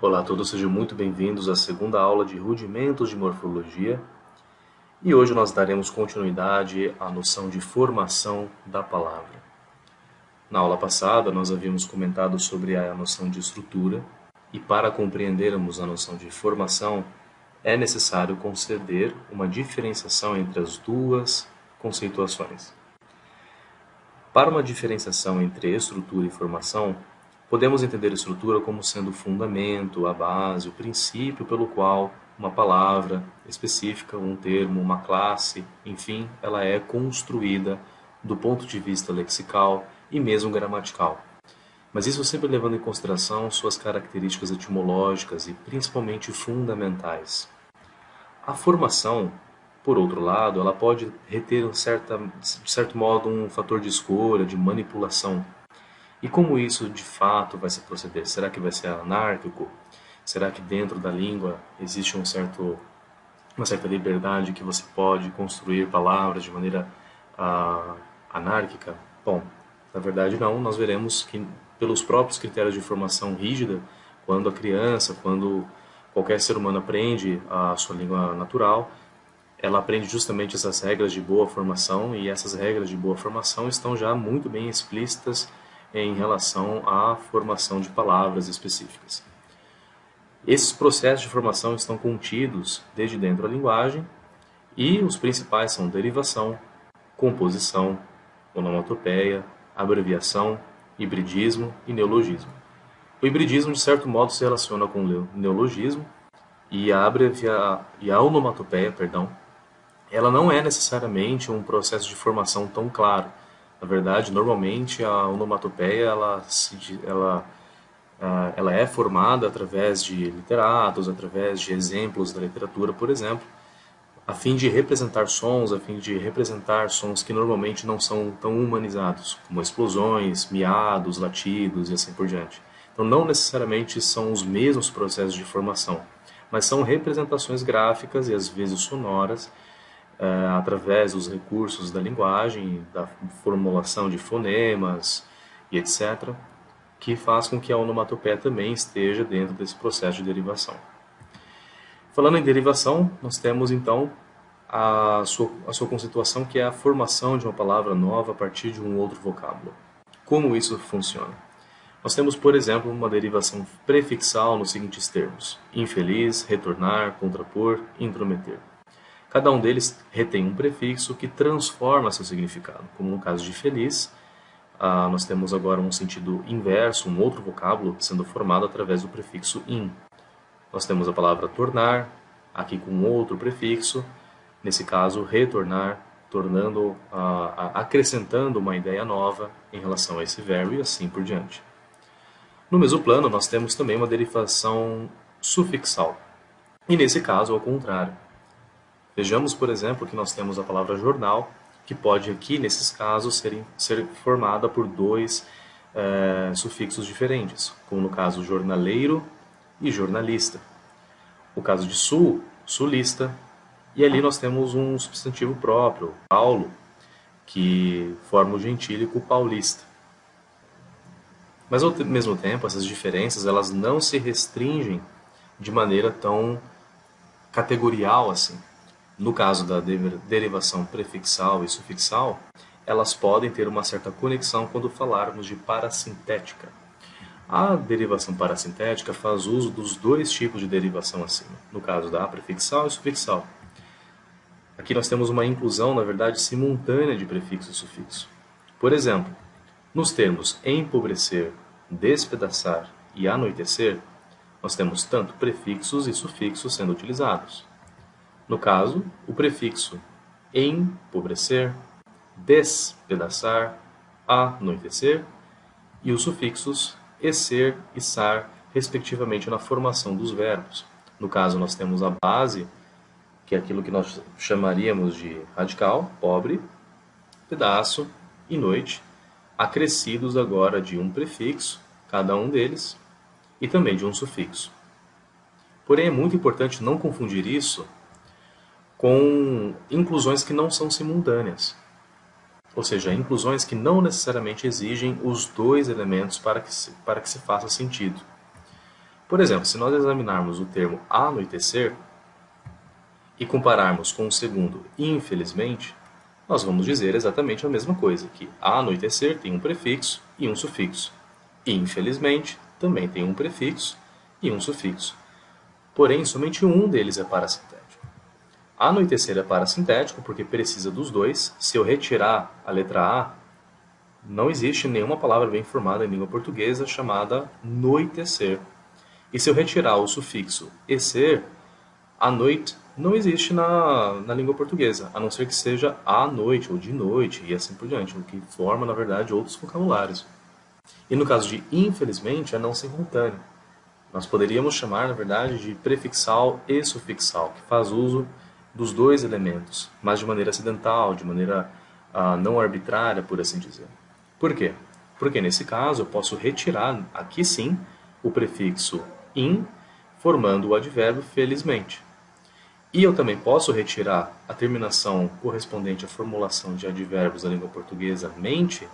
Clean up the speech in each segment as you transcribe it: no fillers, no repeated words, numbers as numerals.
Olá a todos, sejam muito bem-vindos à segunda aula de Rudimentos de Morfologia. E hoje nós daremos continuidade à noção de formação da palavra. Na aula passada nós havíamos comentado sobre a noção de estrutura, e para compreendermos a noção de formação é necessário conceder uma diferenciação entre as duas conceituações. Para uma diferenciação entre estrutura e formação, podemos entender a estrutura como sendo o fundamento, a base, o princípio pelo qual uma palavra específica, um termo, uma classe, enfim, ela é construída do ponto de vista lexical e mesmo gramatical. Mas isso sempre levando em consideração suas características etimológicas e principalmente fundamentais. A formação, por outro lado, ela pode reter de certo modo um fator de escolha, de manipulação. E como isso de fato vai se proceder? Será que vai ser anárquico? Será que dentro da língua existe uma certa liberdade que você pode construir palavras de maneira anárquica? Bom, na verdade não. Nós veremos que pelos próprios critérios de formação rígida, quando qualquer ser humano aprende a sua língua natural, ela aprende justamente essas regras de boa formação, e essas regras de boa formação estão já muito bem explícitas em relação à formação de palavras específicas. Esses processos de formação estão contidos desde dentro da linguagem, e os principais são derivação, composição, onomatopeia, abreviação, hibridismo e neologismo. O hibridismo, de certo modo, se relaciona com o neologismo, e a onomatopeia, ela não é necessariamente um processo de formação tão claro. Na verdade, normalmente a onomatopeia ela é formada através de literatos, através de exemplos da literatura, por exemplo, a fim de representar sons que normalmente não são tão humanizados, como explosões, miados, latidos e assim por diante. Então, não necessariamente são os mesmos processos de formação, mas são representações gráficas e às vezes sonoras, através dos recursos da linguagem, da formulação de fonemas e etc., que faz com que a onomatopeia também esteja dentro desse processo de derivação. Falando em derivação, nós temos então a sua conceituação, que é a formação de uma palavra nova a partir de um outro vocábulo. Como isso funciona? Nós temos, por exemplo, uma derivação prefixal nos seguintes termos: infeliz, retornar, contrapor, intrometer. Cada um deles retém um prefixo que transforma seu significado. Como no caso de feliz, nós temos agora um sentido inverso, um outro vocábulo sendo formado através do prefixo in. Nós temos a palavra tornar, aqui com outro prefixo, nesse caso retornar, acrescentando uma ideia nova em relação a esse verbo e assim por diante. No mesmo plano, nós temos também uma derivação sufixal, e nesse caso, ao contrário. Vejamos, por exemplo, que nós temos a palavra jornal, que pode aqui, nesses casos, ser formada por dois sufixos diferentes, como no caso jornaleiro e jornalista. O caso de sul, sulista, e ali nós temos um substantivo próprio, Paulo, que forma o gentílico paulista. Mas ao mesmo tempo, essas diferenças elas não se restringem de maneira tão categorial assim. No caso da derivação prefixal e sufixal, elas podem ter uma certa conexão quando falarmos de parasintética. A derivação parasintética faz uso dos dois tipos de derivação acima, no caso da prefixal e sufixal. Aqui nós temos uma inclusão, na verdade, simultânea de prefixo e sufixo. Por exemplo, nos termos empobrecer, despedaçar e anoitecer, nós temos tanto prefixos e sufixos sendo utilizados. No caso, o prefixo empobrecer, despedaçar, anoitecer, e os sufixos ecer e sar, respectivamente, na formação dos verbos. No caso, nós temos a base, que é aquilo que nós chamaríamos de radical, pobre, pedaço e noite, acrescidos agora de um prefixo, cada um deles, e também de um sufixo. Porém, é muito importante não confundir isso com inclusões que não são simultâneas. Ou seja, inclusões que não necessariamente exigem os dois elementos para que se faça sentido. Por exemplo, se nós examinarmos o termo anoitecer e compararmos com o segundo infelizmente, nós vamos dizer exatamente a mesma coisa, que anoitecer tem um prefixo e um sufixo. Infelizmente, também tem um prefixo e um sufixo. Porém, somente um deles é parassintético. Anoitecer é parassintético porque precisa dos dois. Se eu retirar a letra A, não existe nenhuma palavra bem formada em língua portuguesa chamada noitecer. E se eu retirar o sufixo ecer, a noite não existe na língua portuguesa, a não ser que seja à noite ou de noite e assim por diante, o que forma, na verdade, outros vocabulários. E no caso de infelizmente, é não simultâneo. Nós poderíamos chamar, na verdade, de prefixal e sufixal, que faz uso dos dois elementos, mas de maneira acidental, de maneira não arbitrária, por assim dizer. Por quê? Porque nesse caso eu posso retirar, aqui sim, o prefixo in, formando o advérbio felizmente. E eu também posso retirar a terminação correspondente à formulação de advérbios da língua portuguesa mente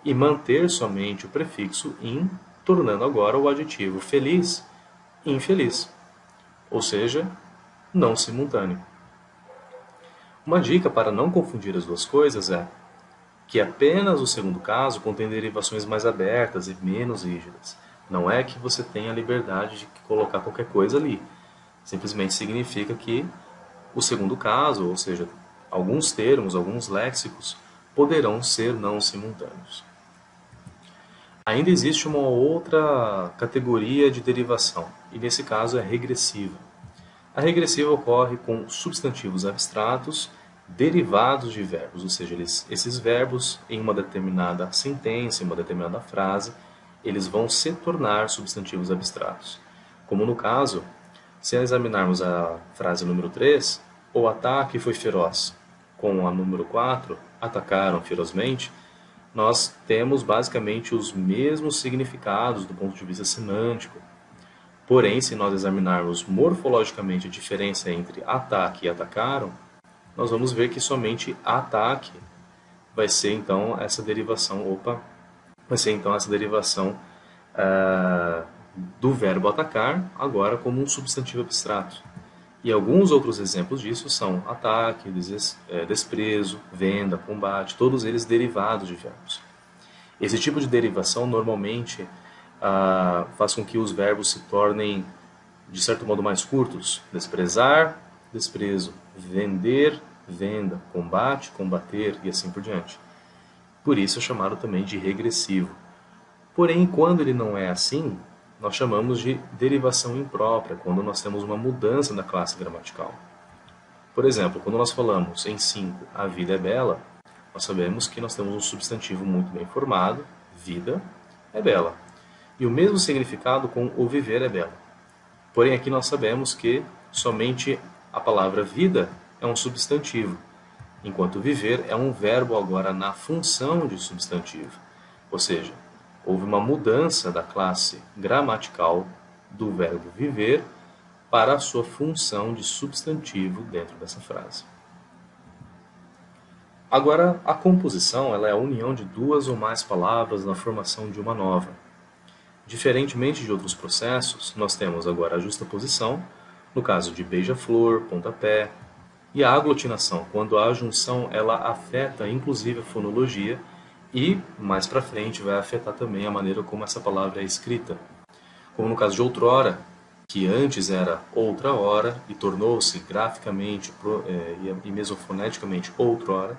e manter somente o prefixo in, tornando agora o adjetivo feliz infeliz, ou seja, não simultâneo. Uma dica para não confundir as duas coisas é que apenas o segundo caso contém derivações mais abertas e menos rígidas. Não é que você tenha a liberdade de colocar qualquer coisa ali. Simplesmente significa que o segundo caso, ou seja, alguns termos, alguns léxicos, poderão ser não simultâneos. Ainda existe uma outra categoria de derivação, e nesse caso é regressiva. A regressiva ocorre com substantivos abstratos derivados de verbos, ou seja, esses verbos em uma determinada sentença, em uma determinada frase, eles vão se tornar substantivos abstratos. Como no caso, se examinarmos a frase número 3, o ataque foi feroz, com a número 4, atacaram ferozmente, nós temos basicamente os mesmos significados do ponto de vista semântico. Porém, se nós examinarmos morfologicamente a diferença entre ataque e atacaram, nós vamos ver que somente ataque vai ser então essa derivação, do verbo atacar, agora como um substantivo abstrato. E alguns outros exemplos disso são ataque, desprezo, venda, combate, todos eles derivados de verbos. Esse tipo de derivação normalmente faz com que os verbos se tornem, de certo modo, mais curtos. Desprezar, desprezo. Vender, venda. Combate, combater e assim por diante. Por isso é chamado também de regressivo. Porém, quando ele não é assim, nós chamamos de derivação imprópria, quando nós temos uma mudança na classe gramatical. Por exemplo, quando nós falamos em 5, a vida é bela, nós sabemos que nós temos um substantivo muito bem formado, vida é bela. E o mesmo significado com o viver é belo. Porém, aqui nós sabemos que somente a palavra vida é um substantivo, enquanto viver é um verbo agora na função de substantivo. Ou seja, houve uma mudança da classe gramatical do verbo viver para a sua função de substantivo dentro dessa frase. Agora, a composição ela é a união de duas ou mais palavras na formação de uma nova. Diferentemente de outros processos, nós temos agora a justaposição, no caso de beija-flor, pontapé, e a aglutinação, quando a junção ela afeta inclusive a fonologia e, mais para frente, vai afetar também a maneira como essa palavra é escrita. Como no caso de outrora, que antes era outra hora e tornou-se graficamente e mesmo foneticamente outrora.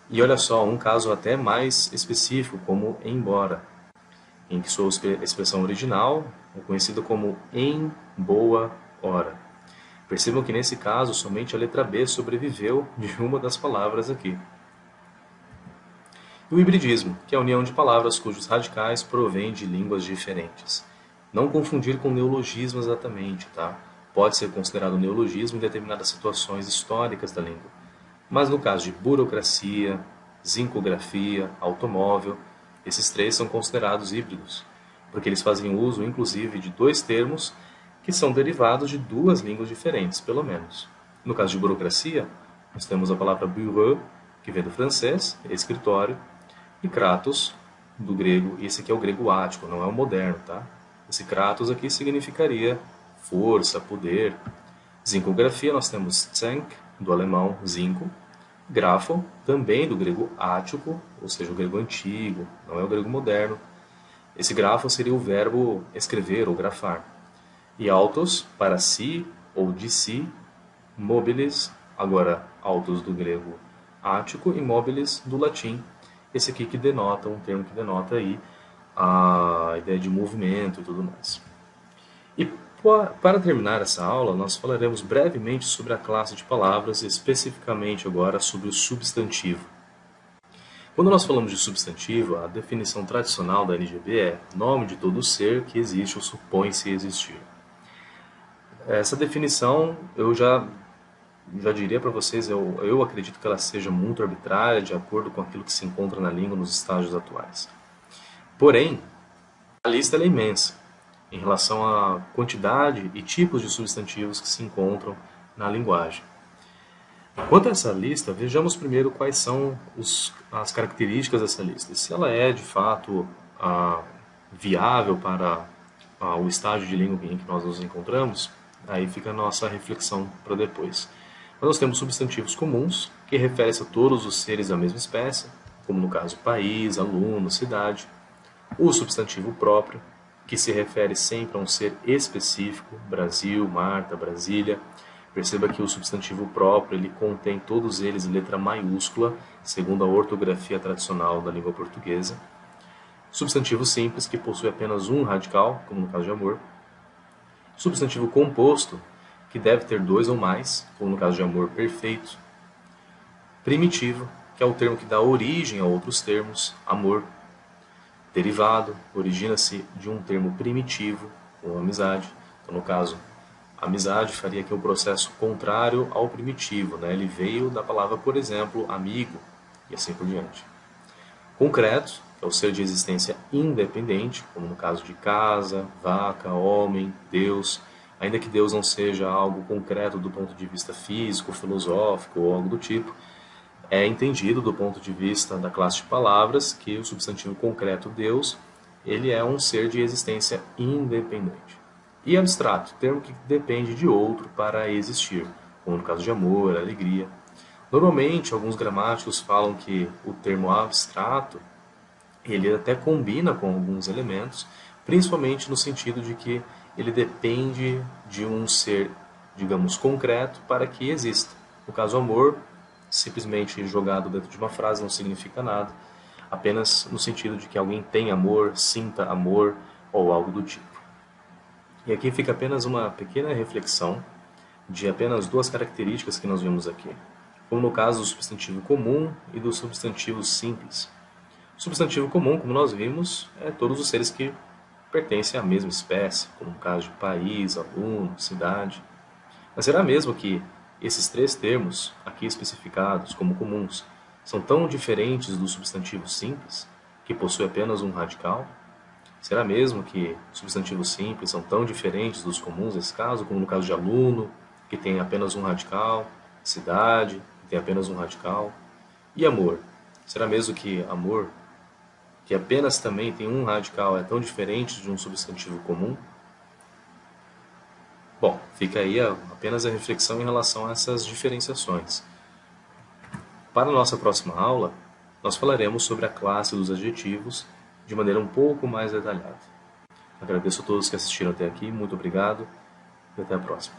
E olha só, um caso até mais específico, como embora, em que sua expressão original é conhecida como em boa hora. Percebam que nesse caso somente a letra B sobreviveu de uma das palavras aqui. E o hibridismo, que é a união de palavras cujos radicais provêm de línguas diferentes. Não confundir com neologismo exatamente, tá? Pode ser considerado neologismo em determinadas situações históricas da língua. Mas no caso de burocracia, zincografia, automóvel, esses três são considerados híbridos, porque eles fazem uso, inclusive, de dois termos que são derivados de duas línguas diferentes, pelo menos. No caso de burocracia, nós temos a palavra bureau, que vem do francês, escritório, e kratos, do grego, e esse aqui é o grego ático, não é o moderno, tá? Esse kratos aqui significaria força, poder. Zincografia, nós temos zenk, do alemão zinco. Grafo, também do grego ático, ou seja, o grego antigo, não é o grego moderno. Esse grafo seria o verbo escrever ou grafar. E autos, para si ou de si, mobilis, agora autos do grego ático e mobilis do latim. Esse aqui que denota, um termo que denota aí a ideia de movimento e tudo mais. E para terminar essa aula, nós falaremos brevemente sobre a classe de palavras, especificamente agora sobre o substantivo. Quando nós falamos de substantivo, a definição tradicional da NGB é nome de todo ser que existe ou supõe-se existir. Essa definição eu já diria para vocês, eu acredito que ela seja muito arbitrária, de acordo com aquilo que se encontra na língua nos estágios atuais. Porém, a lista é imensa em relação à quantidade e tipos de substantivos que se encontram na linguagem. Quanto a essa lista, vejamos primeiro quais são as características dessa lista. Se ela é, de fato, viável para o estágio de língua em que nós nos encontramos, aí fica a nossa reflexão para depois. Mas nós temos substantivos comuns, que referem-se a todos os seres da mesma espécie, como no caso país, aluno, cidade. O substantivo próprio, que se refere sempre a um ser específico, Brasil, Marta, Brasília. Perceba que o substantivo próprio ele contém todos eles em letra maiúscula, segundo a ortografia tradicional da língua portuguesa. Substantivo simples, que possui apenas um radical, como no caso de amor. Substantivo composto, que deve ter dois ou mais, como no caso de amor perfeito. Primitivo, que é o termo que dá origem a outros termos, amor. Derivado, origina-se de um termo primitivo, ou amizade. Então, no caso, amizade faria aqui um processo contrário ao primitivo, né? Ele veio da palavra, por exemplo, amigo, e assim por diante. Concreto, que é o ser de existência independente, como no caso de casa, vaca, homem, Deus, ainda que Deus não seja algo concreto do ponto de vista físico, filosófico ou algo do tipo, é entendido do ponto de vista da classe de palavras que o substantivo concreto Deus, ele é um ser de existência independente. E abstrato, termo que depende de outro para existir, como no caso de amor, alegria. Normalmente, alguns gramáticos falam que o termo abstrato, ele até combina com alguns elementos, principalmente no sentido de que ele depende de um ser, digamos, concreto para que exista. No caso, amor, simplesmente jogado dentro de uma frase não significa nada, apenas no sentido de que alguém tem amor, sinta amor ou algo do tipo. E aqui fica apenas uma pequena reflexão de apenas duas características que nós vimos aqui, como no caso do substantivo comum e do substantivo simples. O substantivo comum, como nós vimos, é todos os seres que pertencem à mesma espécie, como no caso de país, aluno, cidade. Mas será mesmo que esses três termos, aqui especificados como comuns, são tão diferentes do substantivo simples, que possui apenas um radical? Será mesmo que substantivos simples são tão diferentes dos comuns nesse caso, como no caso de aluno, que tem apenas um radical, cidade, que tem apenas um radical? E amor? Será mesmo que amor, que apenas também tem um radical, é tão diferente de um substantivo comum? Bom, fica aí apenas a reflexão em relação a essas diferenciações. Para a nossa próxima aula, nós falaremos sobre a classe dos adjetivos de maneira um pouco mais detalhada. Agradeço a todos que assistiram até aqui, muito obrigado e até a próxima.